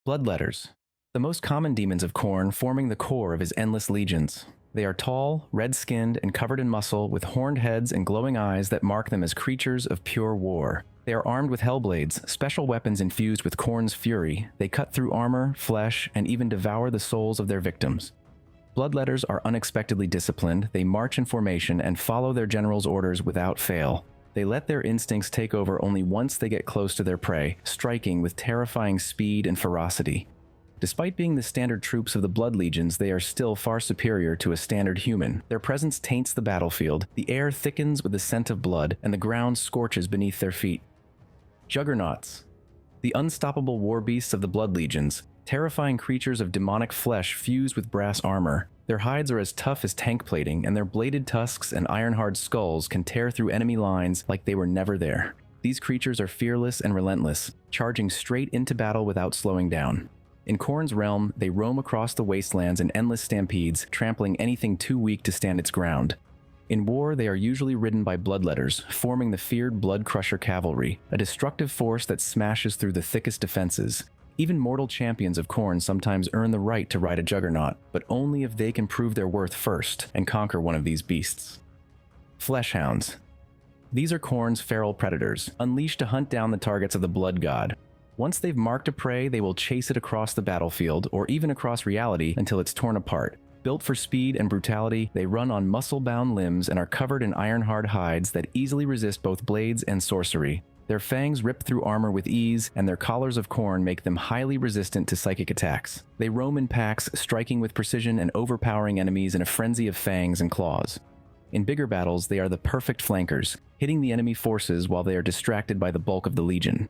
Bloodletters. The most common demons of Khorne, forming the core of his endless legions. They are tall, red-skinned, and covered in muscle, with horned heads and glowing eyes that mark them as creatures of pure war. They are armed with hellblades, special weapons infused with Khorne's fury. They cut through armor, flesh, and even devour the souls of their victims. Bloodletters are unexpectedly disciplined. They march in formation and follow their general's orders without fail. They let their instincts take over only once they get close to their prey, striking with terrifying speed and ferocity. Despite being the standard troops of the Blood Legions, they are still far superior to a standard human. Their presence taints the battlefield, the air thickens with the scent of blood, and the ground scorches beneath their feet. Juggernauts. The unstoppable war beasts of the Blood Legions, terrifying creatures of demonic flesh fused with brass armor. Their hides are as tough as tank plating, and their bladed tusks and iron-hard skulls can tear through enemy lines like they were never there. These creatures are fearless and relentless, charging straight into battle without slowing down. In Khorne's realm, they roam across the wastelands in endless stampedes, trampling anything too weak to stand its ground. In war, they are usually ridden by Bloodletters, forming the feared Blood Crusher Cavalry, a destructive force that smashes through the thickest defenses. Even mortal champions of Khorne sometimes earn the right to ride a Juggernaut, but only if they can prove their worth first and conquer one of these beasts. Flesh Hounds. These are Khorne's feral predators, unleashed to hunt down the targets of the Blood God. Once they've marked a prey, they will chase it across the battlefield, or even across reality, until it's torn apart. Built for speed and brutality, they run on muscle-bound limbs and are covered in iron-hard hides that easily resist both blades and sorcery. Their fangs rip through armor with ease, and their collars of Khorne make them highly resistant to psychic attacks. They roam in packs, striking with precision and overpowering enemies in a frenzy of fangs and claws. In bigger battles, they are the perfect flankers, hitting the enemy forces while they are distracted by the bulk of the legion.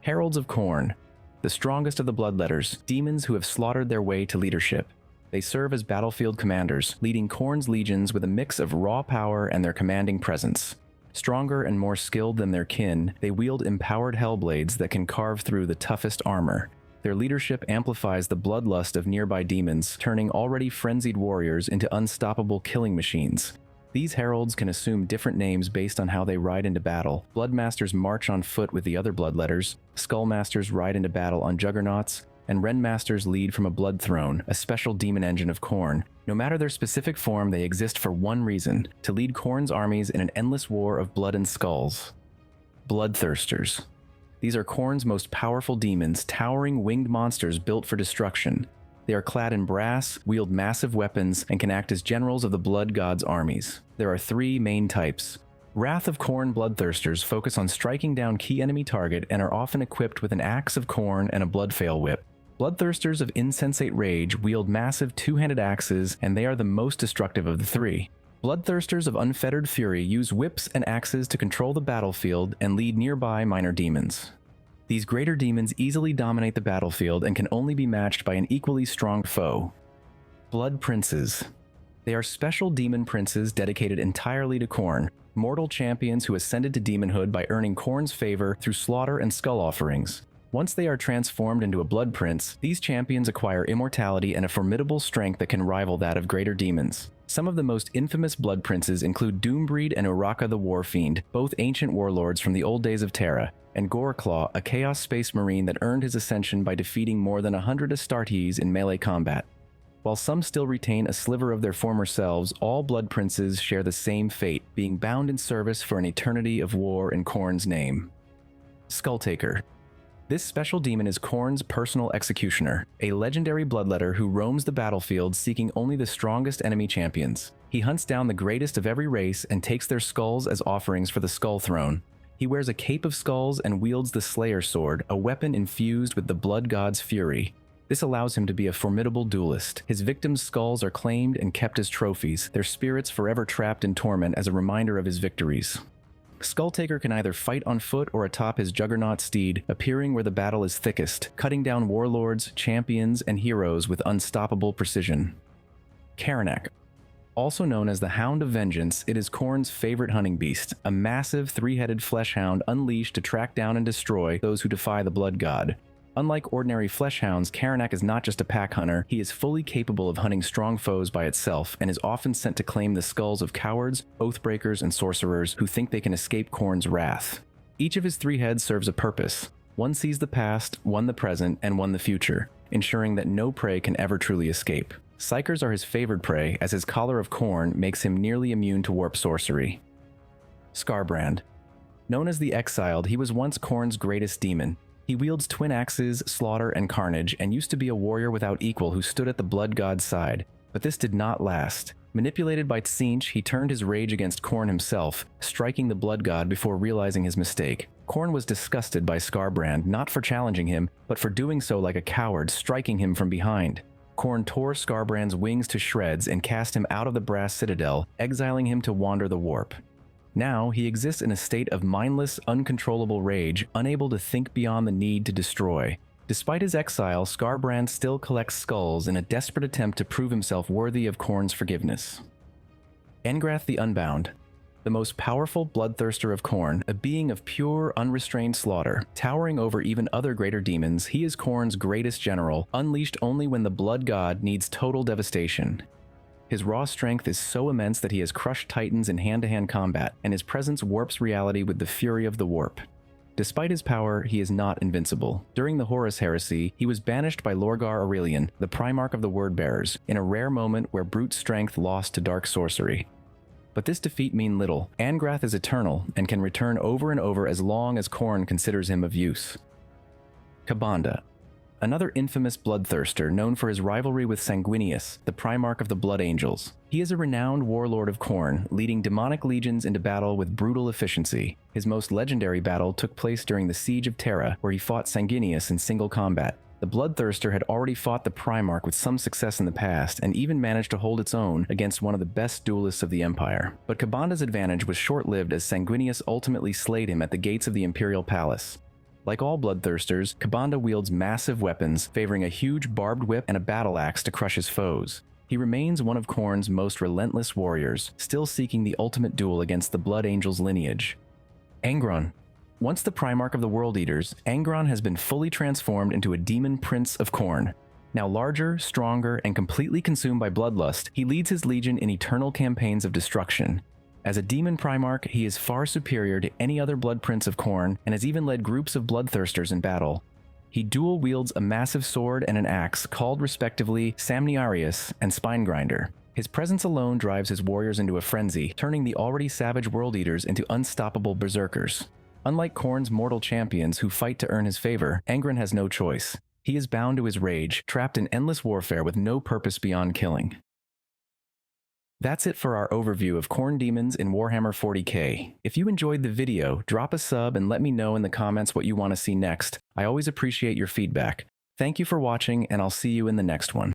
Heralds of Khorne. The strongest of the Bloodletters, demons who have slaughtered their way to leadership. They serve as battlefield commanders, leading Khorne's legions with a mix of raw power and their commanding presence. Stronger and more skilled than their kin, they wield empowered hellblades that can carve through the toughest armor. Their leadership amplifies the bloodlust of nearby demons, turning already frenzied warriors into unstoppable killing machines. These heralds can assume different names based on how they ride into battle. Bloodmasters march on foot with the other Bloodletters, Skullmasters ride into battle on Juggernauts, and Rendmasters lead from a Blood Throne, a special demon engine of Khorne. No matter their specific form, they exist for one reason: to lead Khorne's armies in an endless war of blood and skulls. Bloodthirsters. These are Khorne's most powerful demons, towering winged monsters built for destruction. They are clad in brass, wield massive weapons, and can act as generals of the Blood God's armies. There are three main types. Wrath of Khorne Bloodthirsters focus on striking down key enemy target and are often equipped with an axe of Khorne and a Bloodfale whip. Bloodthirsters of Insensate Rage wield massive two-handed axes, and they are the most destructive of the three. Bloodthirsters of Unfettered Fury use whips and axes to control the battlefield and lead nearby minor demons. These greater demons easily dominate the battlefield and can only be matched by an equally strong foe. Blood Princes. They are special demon princes dedicated entirely to Khorne, mortal champions who ascended to demonhood by earning Khorne's favor through slaughter and skull offerings. Once they are transformed into a Blood Prince, these champions acquire immortality and a formidable strength that can rival that of greater demons. Some of the most infamous Blood Princes include Doombreed and Uraka the Warfiend, both ancient warlords from the old days of Terra, and Goreclaw, a Chaos Space Marine that earned his ascension by defeating more than 100 Astartes in melee combat. While some still retain a sliver of their former selves, all Blood Princes share the same fate, being bound in service for an eternity of war in Khorne's name. Skulltaker. This special demon is Khorne's personal executioner, a legendary bloodletter who roams the battlefield seeking only the strongest enemy champions. He hunts down the greatest of every race and takes their skulls as offerings for the Skull Throne. He wears a cape of skulls and wields the Slayer Sword, a weapon infused with the Blood God's fury. This allows him to be a formidable duelist. His victims' skulls are claimed and kept as trophies, their spirits forever trapped in torment as a reminder of his victories. Skulltaker can either fight on foot or atop his Juggernaut steed, appearing where the battle is thickest, cutting down warlords, champions, and heroes with unstoppable precision. Karanak. Also known as the Hound of Vengeance, it is Khorne's favorite hunting beast, a massive three-headed flesh hound unleashed to track down and destroy those who defy the Blood God. Unlike ordinary flesh hounds, Karanak is not just a pack hunter, he is fully capable of hunting strong foes by itself and is often sent to claim the skulls of cowards, oathbreakers, and sorcerers who think they can escape Khorne's wrath. Each of his three heads serves a purpose. One sees the past, one the present, and one the future, ensuring that no prey can ever truly escape. Psykers are his favored prey, as his collar of Khorne makes him nearly immune to warp sorcery. Skarbrand. Known as the Exiled, he was once Khorne's greatest demon. He wields twin axes, slaughter, and carnage, and used to be a warrior without equal who stood at the blood god's side. But this did not last. Manipulated by Tzeentch, he turned his rage against Khorne himself, striking the blood god before realizing his mistake. Khorne was disgusted by Skarbrand, not for challenging him, but for doing so like a coward, striking him from behind. Khorne tore Skarbrand's wings to shreds and cast him out of the Brass Citadel, exiling him to wander the warp. Now, he exists in a state of mindless, uncontrollable rage, unable to think beyond the need to destroy. Despite his exile, Skarbrand still collects skulls in a desperate attempt to prove himself worthy of Khorne's forgiveness. Engrath the Unbound. The most powerful bloodthirster of Khorne, a being of pure, unrestrained slaughter. Towering over even other greater demons, he is Khorne's greatest general, unleashed only when the blood god needs total devastation. His raw strength is so immense that he has crushed titans in hand-to-hand combat, and his presence warps reality with the fury of the warp. Despite his power, he is not invincible. During the Horus Heresy, he was banished by Lorgar Aurelian, the Primarch of the Wordbearers, in a rare moment where brute strength lost to dark sorcery. But this defeat means little. Angrath is eternal, and can return over and over as long as Khorne considers him of use. Kabanda. Another infamous bloodthirster known for his rivalry with Sanguinius, the Primarch of the Blood Angels. He is a renowned warlord of Khorne, leading demonic legions into battle with brutal efficiency. His most legendary battle took place during the Siege of Terra, where he fought Sanguinius in single combat. The Bloodthirster had already fought the Primarch with some success in the past, and even managed to hold its own against one of the best duelists of the Empire. But Kabanda's advantage was short-lived as Sanguinius ultimately slayed him at the gates of the Imperial Palace. Like all Bloodthirsters, Kabanda wields massive weapons, favoring a huge barbed whip and a battle axe to crush his foes. He remains one of Khorne's most relentless warriors, still seeking the ultimate duel against the Blood Angel's lineage. Angron. Once the Primarch of the World Eaters, Angron has been fully transformed into a demon prince of Khorne. Now larger, stronger, and completely consumed by bloodlust, he leads his legion in eternal campaigns of destruction. As a demon Primarch, he is far superior to any other Blood Prince of Khorne, and has even led groups of Bloodthirsters in battle. He dual wields a massive sword and an axe, called respectively Samniarius and Spinegrinder. His presence alone drives his warriors into a frenzy, turning the already savage World Eaters into unstoppable berserkers. Unlike Khorne's mortal champions who fight to earn his favor, Angron has no choice. He is bound to his rage, trapped in endless warfare with no purpose beyond killing. That's it for our overview of Khorne demons in Warhammer 40k. If you enjoyed the video, drop a sub and let me know in the comments what you want to see next. I always appreciate your feedback. Thank you for watching, and I'll see you in the next one.